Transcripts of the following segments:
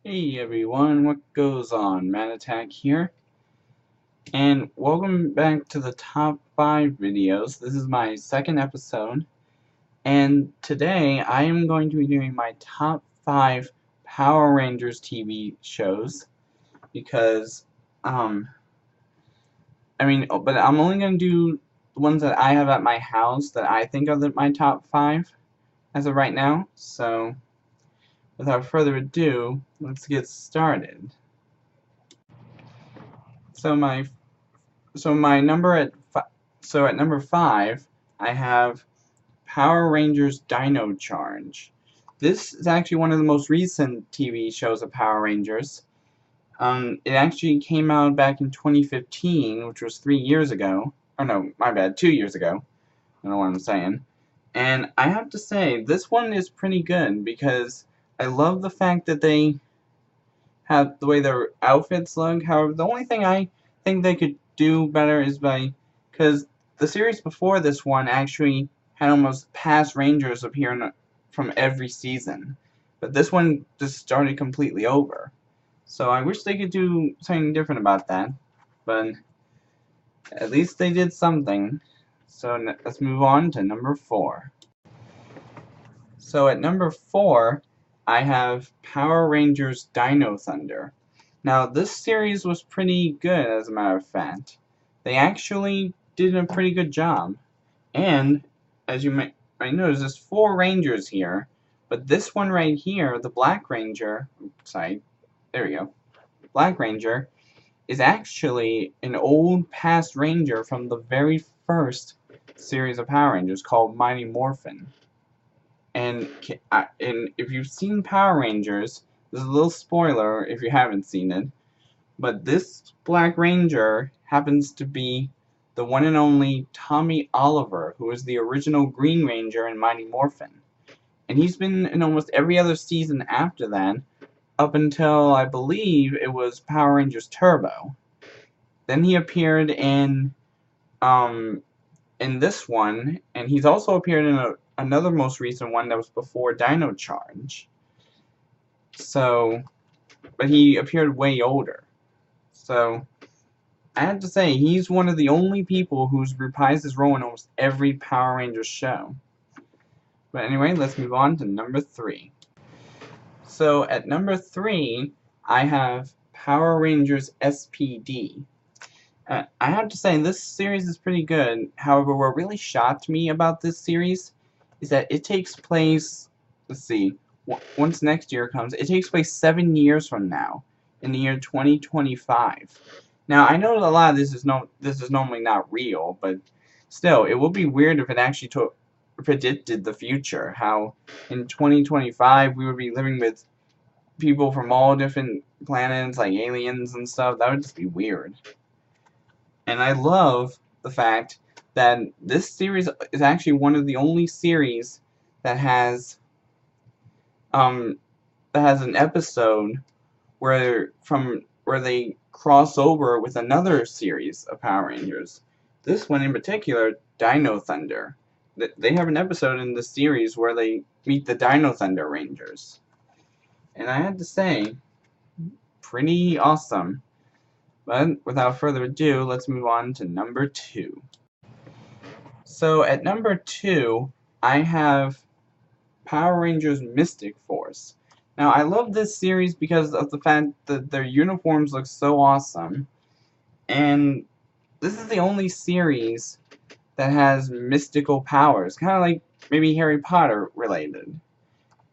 Hey everyone, what goes on? Man Attack here, and welcome back to the top 5 videos. This is my second episode, and today I am going to be doing my top 5 Power Rangers TV shows, because, but I'm only going to do the ones that I have at my house that I think are my top 5 as of right now, so without further ado, let's get started. So my number at number 5, I have Power Rangers Dino Charge. This is actually one of the most recent TV shows of Power Rangers. It actually came out back in 2015, which was 3 years ago. Oh no, my bad, 2 years ago. I don't know what I'm saying. And I have to say, this one is pretty good because I love the fact that they have the way their outfits look. However, the only thing I think they could do better is because the series before this one actually had almost past Rangers appearing from every season, but this one just started completely over. So I wish they could do something different about that, but at least they did something. So let's move on to number 4. So at number 4, I have Power Rangers Dino Thunder. Now, this series was pretty good, as a matter of fact. They actually did a pretty good job. And, as you might notice, there's 4 Rangers here, but this one right here, the Black Ranger, sorry, there we go, Black Ranger, is actually an old past Ranger from the very first series of Power Rangers called Mighty Morphin. And if you've seen Power Rangers, there's a little spoiler if you haven't seen it, but this Black Ranger happens to be the one and only Tommy Oliver, who is the original Green Ranger in Mighty Morphin. And he's been in almost every other season after that, up until, I believe, it was Power Rangers Turbo. Then he appeared in this one, and he's also appeared in another most recent one that was before Dino Charge. So, but he appeared way older. So, I have to say, he's one of the only people who's reprised his role in almost every Power Rangers show. But anyway, let's move on to number 3. So, at number 3, I have Power Rangers SPD. I have to say, this series is pretty good. However, what really shocked me about this series is that it takes place, let's see, once next year comes, it takes place 7 years from now, in the year 2025. Now, I know a lot of this is normally not real, but still, it would be weird if it actually predicted the future, how in 2025 we would be living with people from all different planets, like aliens and stuff. That would just be weird. And I love the fact that this series is actually one of the only series that has an episode where they cross over with another series of Power Rangers. This one in particular, Dino Thunder. They have an episode in the series where they meet the Dino Thunder Rangers. And I have to say, pretty awesome. But without further ado, let's move on to number 2. So at number 2, I have Power Rangers Mystic Force. Now, I love this series because of the fact that their uniforms look so awesome. And this is the only series that has mystical powers, kind of like maybe Harry Potter related.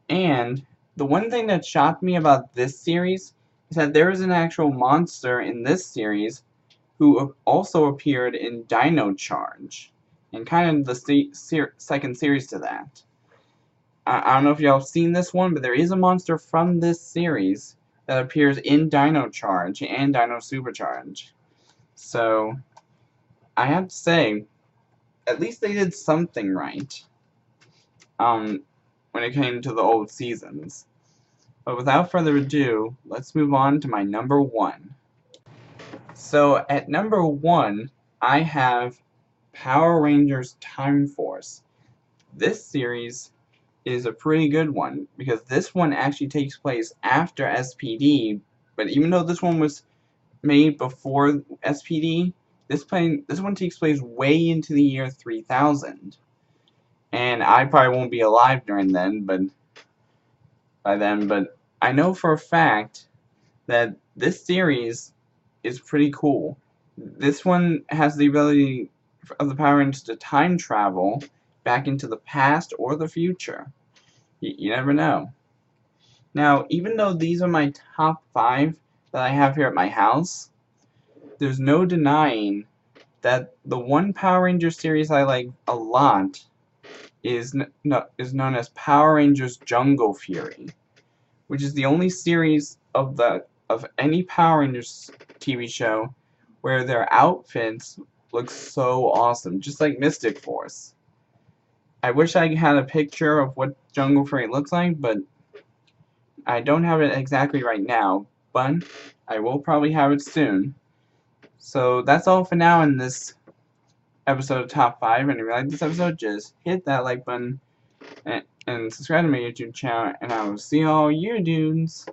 And the one thing that shocked me about this series is that there is an actual monster in this series who also appeared in Dino Charge, and kind of the second series to that. I don't know if y'all have seen this one, but there is a monster from this series that appears in Dino Charge and Dino Supercharge. So, I have to say, at least they did something right when it came to the old seasons. But without further ado, let's move on to my number 1. So at number 1, I have Power Rangers Time Force. This series is a pretty good one, because this one actually takes place after SPD, but even though this one was made before SPD, this one takes place way into the year 3000. And I probably won't be alive during then, but I know for a fact that this series is pretty cool. This one has the ability of the Power Rangers to time travel back into the past or the future. You never know. Now, even though these are my top 5 that I have here at my house, there's no denying that the one Power Ranger series I like a lot is known as Power Rangers Jungle Fury, which is the only series of any Power Rangers TV show where their outfits look so awesome, just like Mystic Force. I wish I had a picture of what Jungle Fury looks like, but I don't have it exactly right now, but I will probably have it soon. So that's all for now in this episode of Top 5, and if you like this episode, just hit that like button and subscribe to my YouTube channel, and I will see all you dudes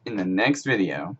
in the next video.